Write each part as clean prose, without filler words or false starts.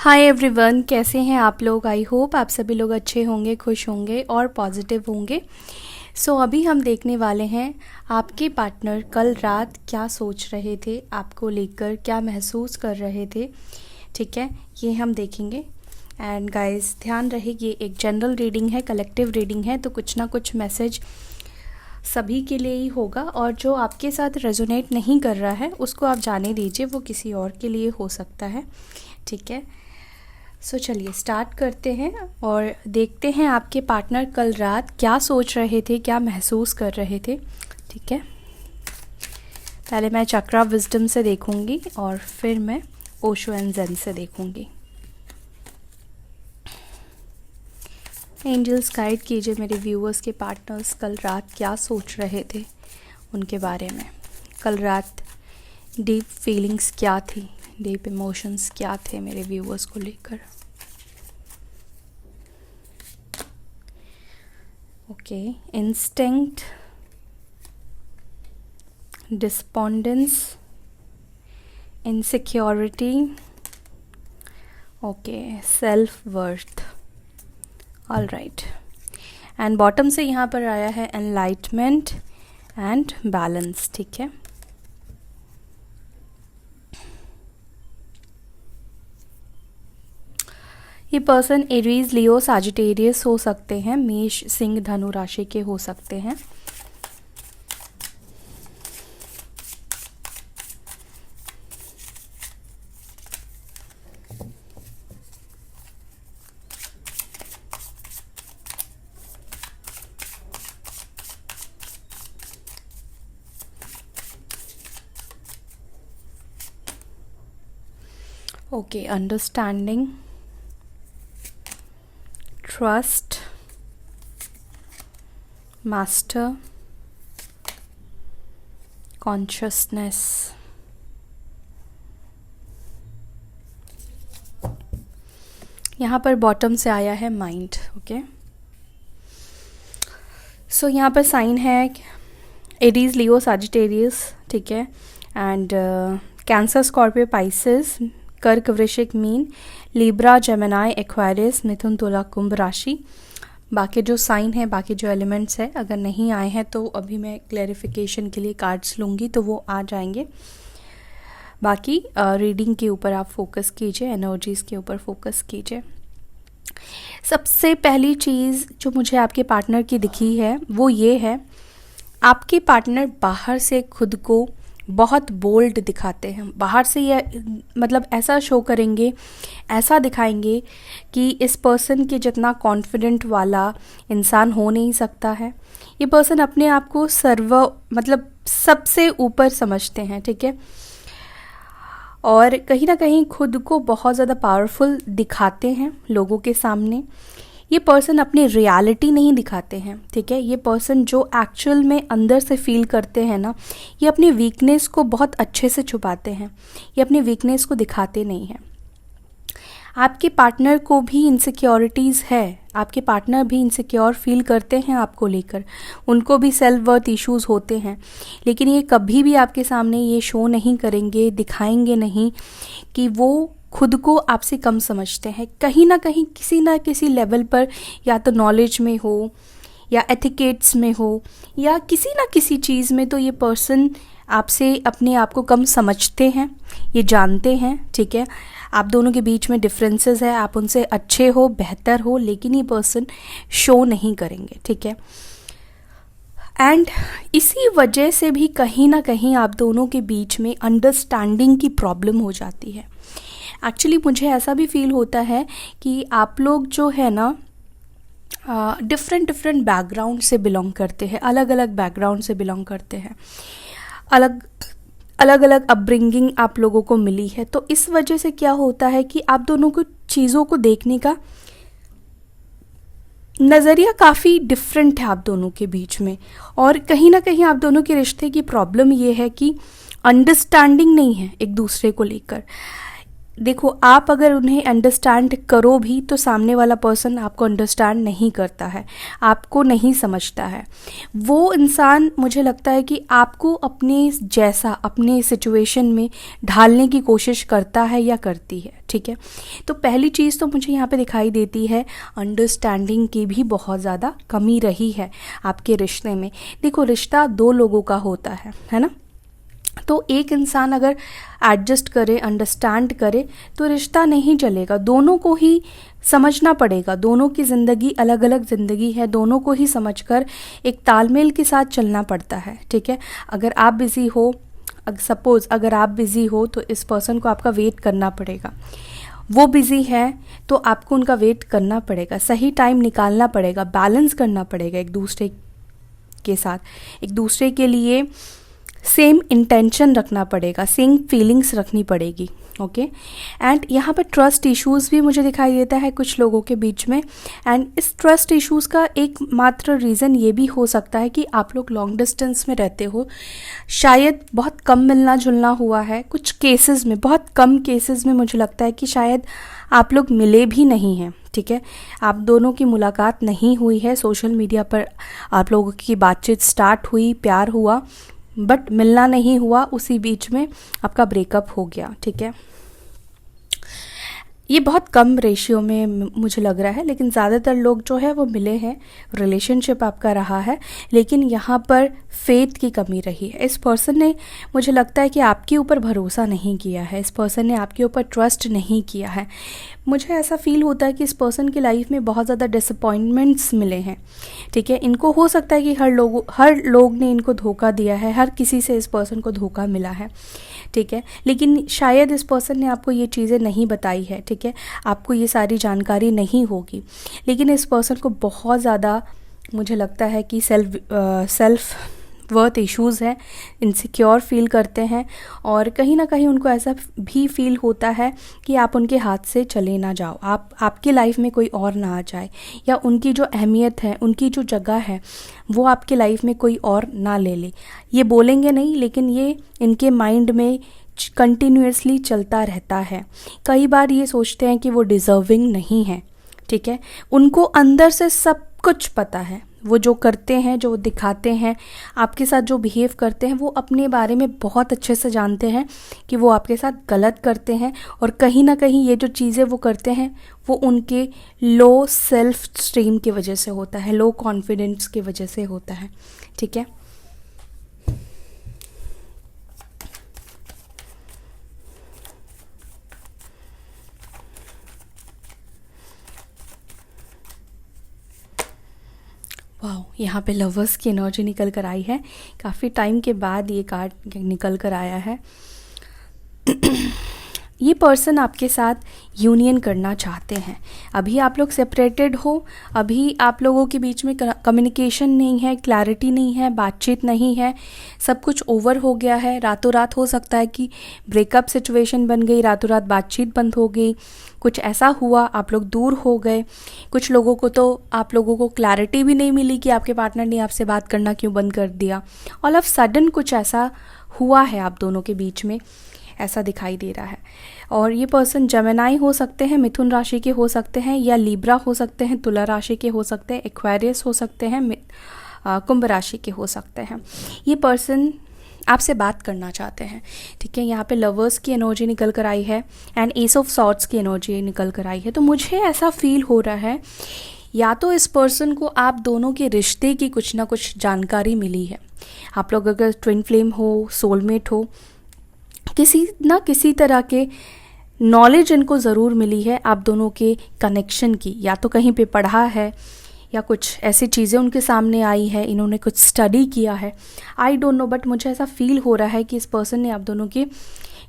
Hi everyone, कैसे हैं आप लोग। आई होप आप सभी लोग अच्छे होंगे, खुश होंगे और पॉजिटिव होंगे। अभी हम देखने वाले हैं आपके पार्टनर कल रात क्या सोच रहे थे, आपको लेकर क्या महसूस कर रहे थे। ठीक है, ये हम देखेंगे। एंड गाइस, ध्यान रहे ये एक जनरल रीडिंग है, कलेक्टिव रीडिंग है, तो कुछ ना कुछ मैसेज सभी के लिए ही होगा। और जो आपके साथ रेजोनेट नहीं कर रहा है उसको आप जाने दीजिए, वो किसी और के लिए हो सकता है। ठीक है, चलिए स्टार्ट करते हैं और देखते हैं आपके पार्टनर कल रात क्या सोच रहे थे, क्या महसूस कर रहे थे। ठीक है, पहले मैं चक्रा विजडम से देखूंगी और फिर मैं ओशो एंड ज़ेन से देखूंगी। एंजल्स गाइड कीजिए मेरे व्यूअर्स के पार्टनर्स कल रात क्या सोच रहे थे उनके बारे में। कल रात डीप फीलिंग्स क्या थी, डीप इमोशंस क्या थे मेरे व्यूअर्स को लेकर। Okay, instinct, despondence, insecurity, okay, self worth. All right, and bottom से यहाँ पर आया है एनलाइटमेंट एंड बैलेंस। ठीक है, ये पर्सन एरीज, लियो, सजिटेरियस हो सकते हैं, मेष, सिंह, धनु राशि के हो सकते हैं। Okay, understanding, trust, master, consciousness. यहाँ पर बॉटम से आया है माइंड। ओके, यहाँ पर साइन है एरीज, लियो, सजिटेरियस। ठीक है, एंड कैंसर, स्कॉर्पियो, पाइसेस, कर्क, वृश्चिक, मीन, लिब्रा, जेमिनाई, एक्वेरियस, मिथुन, तुला, कुंभ राशि। बाकी जो साइन है, बाकी जो एलिमेंट्स है, अगर नहीं आए हैं तो अभी मैं क्लैरिफिकेशन के लिए कार्ड्स लूँगी तो वो आ जाएंगे। बाकी रीडिंग के ऊपर आप फोकस कीजिए, एनर्जीज़ के ऊपर फोकस कीजिए। सबसे पहली चीज़ जो मुझे आपके पार्टनर की दिखी है वो ये है, आपके पार्टनर बाहर से खुद को बहुत बोल्ड दिखाते हैं। बाहर से ये मतलब ऐसा शो करेंगे, ऐसा दिखाएंगे कि इस पर्सन के जितना कॉन्फिडेंट वाला इंसान हो नहीं सकता है। ये पर्सन अपने आप को मतलब सबसे ऊपर समझते हैं। ठीक है, और कहीं ना कहीं खुद को बहुत ज़्यादा पावरफुल दिखाते हैं लोगों के सामने। ये पर्सन अपनी रियलिटी नहीं दिखाते हैं। ठीक है, ये पर्सन जो एक्चुअल में अंदर से फील करते हैं ना, ये अपनी वीकनेस को बहुत अच्छे से छुपाते हैं, ये अपनी वीकनेस को दिखाते नहीं हैं। आपके पार्टनर को भी इनसिक्योरिटीज़ है, आपके पार्टनर भी इनसिक्योर फील करते हैं आपको लेकर, उनको भी सेल्फ वर्थ इश्यूज़ होते हैं, लेकिन ये कभी भी आपके सामने ये शो नहीं करेंगे, दिखाएंगे नहीं कि वो खुद को आपसे कम समझते हैं। कहीं ना किसी लेवल पर, या तो नॉलेज में हो या एथिकेट्स में हो या किसी ना किसी चीज़ में, तो ये पर्सन आपसे अपने आप को कम समझते हैं, ये जानते हैं। ठीक है, आप दोनों के बीच में डिफरेंसेस है, आप उनसे अच्छे हो, बेहतर हो, लेकिन ये पर्सन शो नहीं करेंगे। ठीक है, एंड इसी वजह से भी कहीं ना कहीं आप दोनों के बीच में अंडरस्टैंडिंग की प्रॉब्लम हो जाती है। एक्चुअली मुझे ऐसा भी फील होता है कि आप लोग जो है ना डिफरेंट बैकग्राउंड से बिलोंग करते हैं, अलग अलग बैकग्राउंड से बिलोंग करते हैं, अलग अपब्रिंगिंग आप लोगों को मिली है। तो इस वजह से क्या होता है कि आप दोनों को चीज़ों को देखने का नज़रिया काफ़ी डिफरेंट है आप दोनों के बीच में। और कहीं ना कहीं आप दोनों के रिश्ते की प्रॉब्लम ये है कि अंडरस्टैंडिंग नहीं है एक दूसरे को लेकर। देखो, आप अगर उन्हें अंडरस्टैंड करो भी तो सामने वाला पर्सन आपको अंडरस्टैंड नहीं करता है, आपको नहीं समझता है। वो इंसान मुझे लगता है कि आपको अपने जैसा अपने सिचुएशन में ढालने की कोशिश करता है या करती है, ठीक है। तो पहली चीज़ तो मुझे यहाँ पे दिखाई देती है, अंडरस्टैंडिंग की भी बहुत ज़्यादा कमी रही है आपके रिश्ते में। देखो, रिश्ता दो लोगों का होता है ना। तो एक इंसान अगर एडजस्ट करे, अंडरस्टैंड करे तो रिश्ता नहीं चलेगा। दोनों को ही समझना पड़ेगा, दोनों की ज़िंदगी अलग अलग ज़िंदगी है, दोनों को ही समझकर एक तालमेल के साथ चलना पड़ता है, ठीक है। अगर आप बिज़ी हो, सपोज़ अगर आप बिज़ी हो तो इस पर्सन को आपका वेट करना पड़ेगा। वो बिज़ी है तो आपको उनका वेट करना पड़ेगा, सही टाइम निकालना पड़ेगा, बैलेंस करना पड़ेगा एक दूसरे के साथ, एक दूसरे के लिए सेम इंटेंशन रखना पड़ेगा, सेम फीलिंग्स रखनी पड़ेगी, ओके। एंड यहाँ पर ट्रस्ट इश्यूज़ भी मुझे दिखाई देता है कुछ लोगों के बीच में। एंड इस ट्रस्ट इश्यूज़ का एक मात्र रीज़न ये भी हो सकता है कि आप लोग लॉन्ग डिस्टेंस में रहते हो, शायद बहुत कम मिलना जुलना हुआ है, कुछ केसेस में, बहुत कम केसेस में मुझे लगता है कि शायद आप लोग मिले भी नहीं हैं, ठीक है। आप दोनों की मुलाकात नहीं हुई है, सोशल मीडिया पर आप लोगों की बातचीत स्टार्ट हुई, प्यार हुआ, बट मिलना नहीं हुआ, उसी बीच में आपका ब्रेकअप हो गया, ठीक है। ये बहुत कम रेशियो में मुझे लग रहा है, लेकिन ज़्यादातर लोग जो है वो मिले हैं, रिलेशनशिप आपका रहा है, लेकिन यहाँ पर फेथ की कमी रही है। इस पर्सन ने, मुझे लगता है कि आपके ऊपर भरोसा नहीं किया है, इस पर्सन ने आपके ऊपर ट्रस्ट नहीं किया है। मुझे ऐसा फील होता है कि इस पर्सन की लाइफ में बहुत ज़्यादा डिसअपॉइंटमेंट्स मिले हैं, ठीक है। इनको हो सकता है कि हर लोग ने इनको धोखा दिया है, हर किसी से इस पर्सन को धोखा मिला है, ठीक है। लेकिन शायद इस पर्सन ने आपको ये चीज़ें नहीं बताई है, ठीक है, आपको ये सारी जानकारी नहीं होगी। लेकिन इस पर्सन को बहुत ज़्यादा मुझे लगता है कि सेल्फ वर्थ इश्यूज़ हैं, इनसिक्योर फील करते हैं, और कहीं ना कहीं उनको ऐसा भी फील होता है कि आप उनके हाथ से चले ना जाओ, आपकी लाइफ में कोई और ना आ जाए, या उनकी जो अहमियत है, उनकी जो जगह है, वो आपकी लाइफ में कोई और ना ले ले। ये बोलेंगे नहीं, लेकिन ये इनके माइंड में कंटिन्यूसली चलता रहता है। कई बार ये सोचते हैं कि वो डिज़र्विंग नहीं है, ठीक है। उनको अंदर से सब कुछ पता है, वो जो करते हैं, जो दिखाते हैं, आपके साथ जो बिहेव करते हैं, वो अपने बारे में बहुत अच्छे से जानते हैं कि वो आपके साथ गलत करते हैं, और कहीं ना कहीं ये जो चीज़ें वो करते हैं वो उनके लो सेल्फ स्टीम की वजह से होता है, लो कॉन्फिडेंस की वजह से होता है, ठीक है। वाह, यहाँ पे लवर्स की एनर्जी निकल कर आई है, काफ़ी टाइम के बाद ये कार्ड निकल कर आया है। ये पर्सन आपके साथ यूनियन करना चाहते हैं। अभी आप लोग सेपरेटेड हो, अभी आप लोगों के बीच में कम्युनिकेशन नहीं है, क्लैरिटी नहीं है, बातचीत नहीं है, सब कुछ ओवर हो गया है। रातों रात हो सकता है कि ब्रेकअप सिचुएशन बन गई, रातों रात बातचीत बंद हो गई, कुछ ऐसा हुआ, आप लोग दूर हो गए। कुछ लोगों को तो आप लोगों को क्लैरिटी भी नहीं मिली कि आपके पार्टनर ने आपसे बात करना क्यों बंद कर दिया। ऑल ऑफ सडन कुछ ऐसा हुआ है आप दोनों के बीच में, ऐसा दिखाई दे रहा है। और ये पर्सन जेमिनी हो सकते हैं, मिथुन राशि के हो सकते हैं, या लिब्रा हो सकते हैं, तुला राशि के हो सकते हैं, एक्वेरियस हो सकते हैं, कुंभ राशि के हो सकते हैं। ये पर्सन आपसे बात करना चाहते हैं, ठीक है। यहाँ पे लवर्स की एनर्जी निकल कर आई है, एंड एस ऑफ सॉर्ड्स की एनर्जी निकल कर आई है। तो मुझे ऐसा फील हो रहा है, या तो इस पर्सन को आप दोनों के रिश्ते की कुछ ना कुछ जानकारी मिली है। आप लोग अगर ट्विन फ्लेम हो, सोलमेट हो, किसी ना किसी तरह के नॉलेज इनको ज़रूर मिली है आप दोनों के कनेक्शन की, या तो कहीं पे पढ़ा है, या कुछ ऐसी चीज़ें उनके सामने आई है, इन्होंने कुछ स्टडी किया है, आई डोंट नो, बट मुझे ऐसा फील हो रहा है कि इस पर्सन ने आप दोनों के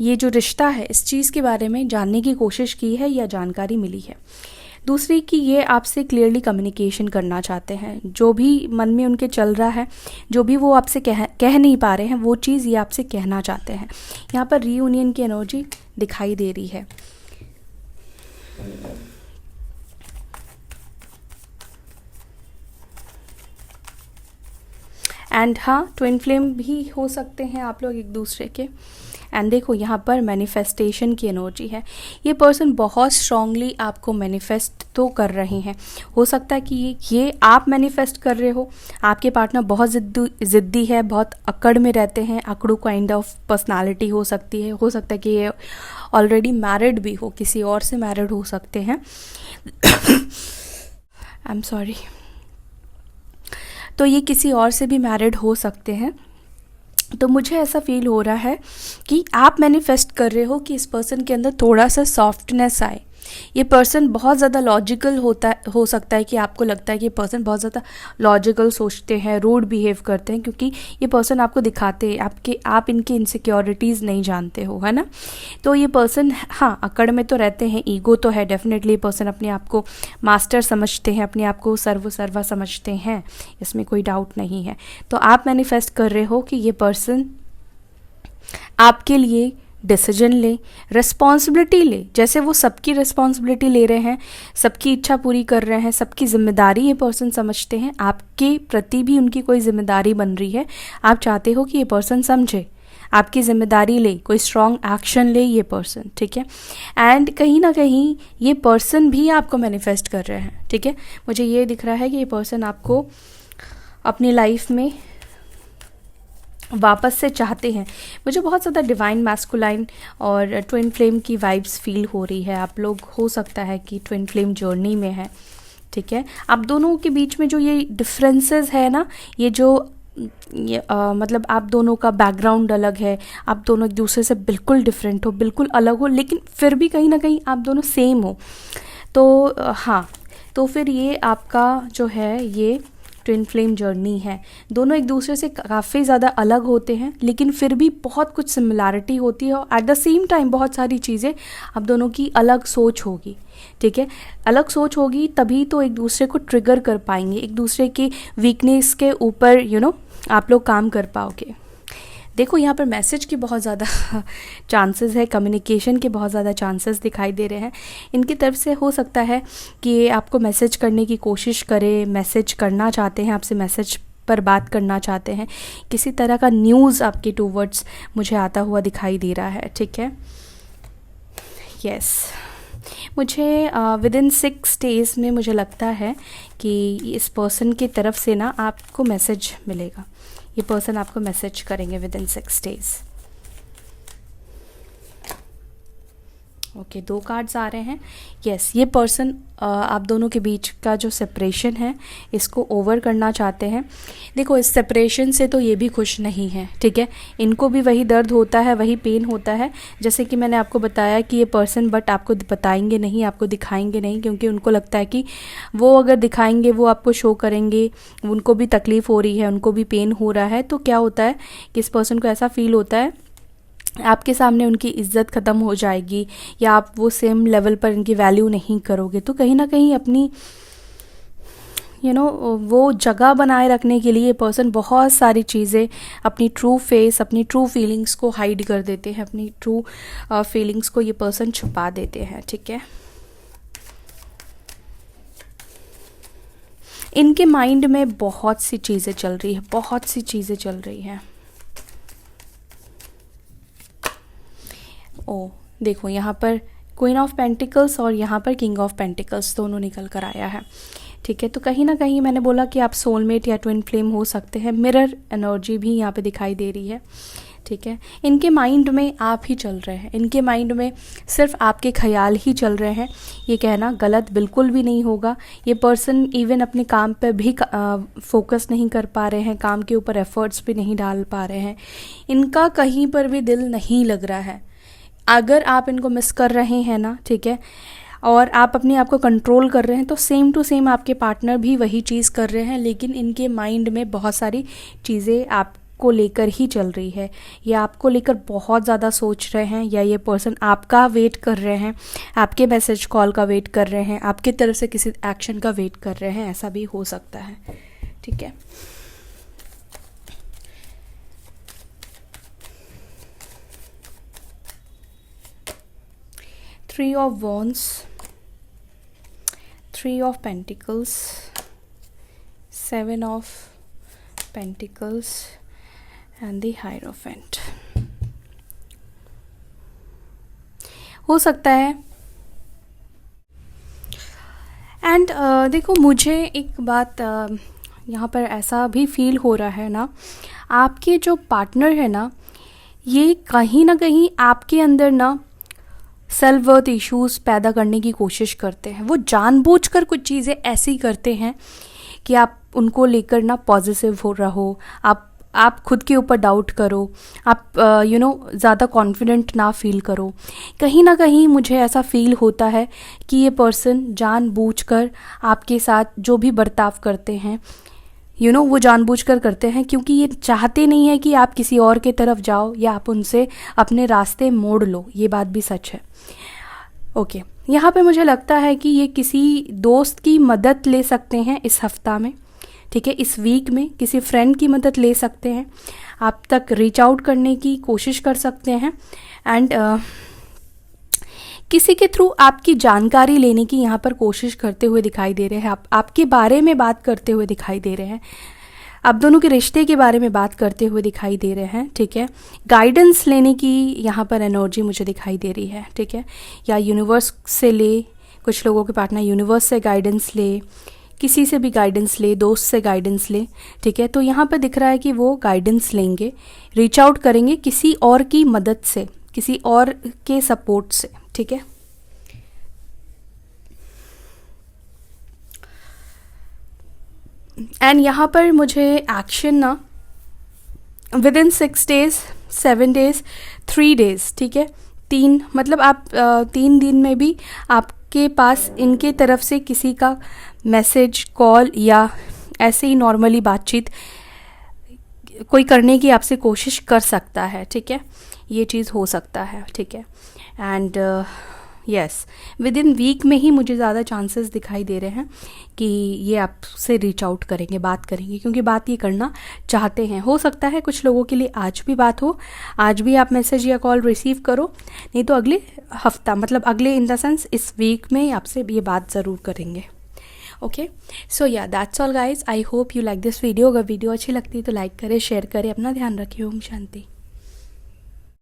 ये जो रिश्ता है, इस चीज़ के बारे में जानने की कोशिश की है या जानकारी मिली है। दूसरी कि ये आपसे क्लियरली कम्युनिकेशन करना चाहते हैं, जो भी मन में उनके चल रहा है, जो भी वो आपसे कह नहीं पा रहे हैं, वो चीज़ ये आपसे कहना चाहते हैं। यहाँ पर रीयूनियन की एनर्जी दिखाई दे रही है। एंड हाँ, ट्विन फ्लेम भी हो सकते हैं आप लोग एक दूसरे के। एंड देखो यहाँ पर मैनिफेस्टेशन की एनर्जी है। ये पर्सन बहुत स्ट्रांगली आपको मैनिफेस्ट तो कर रहे हैं। हो सकता है कि ये आप मैनिफेस्ट कर रहे हो, आपके पार्टनर बहुत ज़िद्दी है, बहुत अकड़ में रहते हैं, अकड़ू काइंड ऑफ पर्सनालिटी हो सकती है। हो सकता है कि ये ऑलरेडी मैरिड भी हो, किसी और से मैरिड हो सकते हैं। I am sorry. तो ये किसी और से भी मैरिड हो सकते हैं। तो मुझे ऐसा फील हो रहा है कि आप मैनिफेस्ट कर रहे हो कि इस पर्सन के अंदर थोड़ा सा सॉफ्टनेस आए। ये पर्सन बहुत ज़्यादा लॉजिकल हो सकता है कि आपको लगता है कि ये पर्सन बहुत ज़्यादा लॉजिकल सोचते हैं, रूड बिहेव करते हैं, क्योंकि ये पर्सन आपको दिखाते हैं आप इनके इनसिक्योरिटीज़ नहीं जानते हो, है ना। तो ये पर्सन हाँ अकड़ में तो रहते हैं, ईगो तो है डेफिनेटली। ये पर्सन अपने आप को मास्टर समझते हैं, अपने आप को सर्वा समझते हैं, इसमें कोई डाउट नहीं है। तो आप मैनिफेस्ट कर रहे हो कि ये पर्सन आपके लिए डिसीजन ले, रिस्पॉन्सिबिलिटी ले, जैसे वो सबकी रिस्पॉन्सिबिलिटी ले रहे हैं, सबकी इच्छा पूरी कर रहे हैं, सबकी जिम्मेदारी ये पर्सन समझते हैं, आपके प्रति भी उनकी कोई जिम्मेदारी बन रही है। आप चाहते हो कि ये पर्सन समझे, आपकी जिम्मेदारी ले, कोई स्ट्रॉन्ग एक्शन ले ये पर्सन, ठीक है। एंड कहीं ना कहीं ये पर्सन भी आपको मैनिफेस्ट कर रहे हैं, ठीक है। मुझे ये दिख रहा है कि ये पर्सन आपको अपनी लाइफ में वापस से चाहते हैं। मुझे बहुत ज़्यादा डिवाइन मैस्कुलाइन और ट्विन फ्लेम की वाइब्स फील हो रही है। आप लोग हो सकता है कि ट्विन फ्लेम जर्नी में है, ठीक है। आप दोनों के बीच में जो ये डिफरेंसेस है ना, ये जो मतलब आप दोनों का बैकग्राउंड अलग है, आप दोनों एक दूसरे से बिल्कुल डिफरेंट हो, बिल्कुल अलग हो, लेकिन फिर भी कहीं ना कहीं आप दोनों सेम हो। तो हाँ, तो फिर ये आपका जो है ये ट्विन फ्लेम जर्नी है। दोनों एक दूसरे से काफ़ी ज़्यादा अलग होते हैं, लेकिन फिर भी बहुत कुछ सिमिलैरिटी होती है, और एट द सेम टाइम बहुत सारी चीज़ें आप दोनों की अलग सोच होगी, ठीक है। अलग सोच होगी तभी तो एक दूसरे को ट्रिगर कर पाएंगे, एक दूसरे की वीकनेस के ऊपर आप लोग काम कर पाओगे। देखो यहाँ पर मैसेज की बहुत ज़्यादा चांसेस है, कम्युनिकेशन के बहुत ज़्यादा चांसेस दिखाई दे रहे हैं। इनकी तरफ से हो सकता है कि ये आपको मैसेज करने की कोशिश करे, मैसेज करना चाहते हैं, आपसे मैसेज पर बात करना चाहते हैं, किसी तरह का न्यूज़ आपके टूवर्ड्स मुझे आता हुआ दिखाई दे रहा है, ठीक है। यस, मुझे विद इन 6 days में मुझे लगता है कि इस पर्सन की तरफ से ना आपको मैसेज मिलेगा। ये पर्सन आपको मैसेज करेंगे within 6 days। Okay, 2 cards आ रहे हैं। यस, ये पर्सन आप दोनों के बीच का जो सेपरेशन है इसको ओवर करना चाहते हैं। देखो, इस सेपरेशन से तो ये भी खुश नहीं है, ठीक है। इनको भी वही दर्द होता है, वही पेन होता है, जैसे कि मैंने आपको बताया कि ये पर्सन बट आपको बताएंगे नहीं, आपको दिखाएंगे नहीं, क्योंकि उनको लगता है कि वो अगर दिखाएंगे, वो आपको शो करेंगे, उनको भी तकलीफ़ हो रही है, उनको भी पेन हो रहा है। तो क्या होता है कि इस पर्सन को ऐसा फील होता है आपके सामने उनकी इज़्ज़त ख़त्म हो जाएगी, या आप वो सेम लेवल पर इनकी वैल्यू नहीं करोगे। तो कहीं ना कहीं अपनी वो जगह बनाए रखने के लिए पर्सन बहुत सारी चीज़ें, अपनी ट्रू फेस, अपनी ट्रू फीलिंग्स को हाइड कर देते हैं, अपनी ट्रू फीलिंग्स को ये पर्सन छुपा देते हैं, ठीक है। इनके माइंड में बहुत सी चीज़ें चल रही है, बहुत सी चीज़ें चल रही हैं। देखो यहाँ पर क्वीन ऑफ पेंटिकल्स और यहाँ पर किंग ऑफ पेंटिकल्स दोनों निकल कर आया है, ठीक है। तो कहीं ना कहीं मैंने बोला कि आप सोलमेट या ट्विन फ्लेम हो सकते हैं। मिरर एनर्जी भी यहाँ पे दिखाई दे रही है, ठीक है। इनके माइंड में आप ही चल रहे हैं, इनके माइंड में सिर्फ आपके ख्याल ही चल रहे हैं। ये कहना गलत बिल्कुल भी नहीं होगा। ये पर्सन इवन अपने काम पे भी फोकस नहीं कर पा रहे हैं, काम के ऊपर एफर्ट्स भी नहीं डाल पा रहे हैं, इनका कहीं पर भी दिल नहीं लग रहा है। अगर आप इनको मिस कर रहे हैं ना, ठीक है, और आप अपने आप को कंट्रोल कर रहे हैं, तो सेम टू सेम आपके पार्टनर भी वही चीज़ कर रहे हैं, लेकिन इनके माइंड में बहुत सारी चीज़ें आपको लेकर ही चल रही है, या आपको लेकर बहुत ज़्यादा सोच रहे हैं, या ये पर्सन आपका वेट कर रहे हैं, आपके मैसेज कॉल का वेट कर रहे हैं, आपकी तरफ से किसी एक्शन का वेट कर रहे हैं, ऐसा भी हो सकता है, ठीक है। Three of Wands, 3 of Pentacles, 7 of Pentacles and the Hierophant. हो सकता है। एंड देखो, मुझे एक बात यहाँ पर ऐसा भी फील हो रहा है ना, आपके जो पार्टनर है ना, ये कहीं ना कहीं आपके अंदर ना सेल्फ वर्थ इश्यूज़ पैदा करने की कोशिश करते हैं। वो जानबूझकर कुछ चीज़ें ऐसी करते हैं कि आप उनको लेकर ना पॉजिटिव हो रहो, आप खुद के ऊपर डाउट करो, आप ज़्यादा कॉन्फिडेंट ना फील करो। कहीं ना कहीं मुझे ऐसा फील होता है कि ये पर्सन जानबूझकर आपके साथ जो भी बर्ताव करते हैं वो जानबूझकर करते हैं, क्योंकि ये चाहते नहीं है कि आप किसी और के तरफ जाओ या आप उनसे अपने रास्ते मोड़ लो। ये बात भी सच है। ओके, यहाँ पे मुझे लगता है कि ये किसी दोस्त की मदद ले सकते हैं इस हफ्ता में, ठीक है, इस वीक में किसी फ्रेंड की मदद ले सकते हैं, आप तक रीच आउट करने की कोशिश कर सकते हैं एंड किसी के थ्रू आपकी जानकारी लेने की यहाँ पर कोशिश करते हुए दिखाई दे रहे हैं। आपके बारे में बात करते हुए दिखाई दे रहे हैं, आप दोनों के रिश्ते के बारे में बात करते हुए दिखाई दे रहे हैं, ठीक है। गाइडेंस लेने की यहाँ पर एनर्जी मुझे दिखाई दे रही है, ठीक है, या यूनिवर्स से ले, कुछ लोगों के पार्टनर यूनिवर्स से गाइडेंस ले, किसी से भी गाइडेंस ले, दोस्त से गाइडेंस ले, ठीक है। तो यहाँ पर दिख रहा है कि वो गाइडेंस लेंगे, रीच आउट करेंगे किसी और की मदद से, किसी और के सपोर्ट से, ठीक है। एंड यहाँ पर मुझे एक्शन ना with in 6 days, 7 days, 3 days, ठीक है, 3 मतलब आप 3 दिन में भी आपके पास इनके तरफ से किसी का मैसेज, कॉल या ऐसे ही नॉर्मली बातचीत कोई करने की आपसे कोशिश कर सकता है, ठीक है, ये चीज़ हो सकता है, ठीक है। And yes, within week में ही मुझे ज़्यादा चांसेस दिखाई दे रहे हैं कि ये आपसे रीच आउट करेंगे, बात करेंगे, क्योंकि बात ये करना चाहते हैं। हो सकता है कुछ लोगों के लिए आज भी बात हो, आज भी आप मैसेज या कॉल रिसीव करो, नहीं तो अगले हफ्ता, मतलब अगले इन द सेंस इस वीक में आपसे ये बात ज़रूर करेंगे। ओके, सो या that's all guys, I hope you like this video. अगर वीडियो अच्छी लगती है तो लाइक करें, शेयर करें, अपना ध्यान रखें। ओम शांति।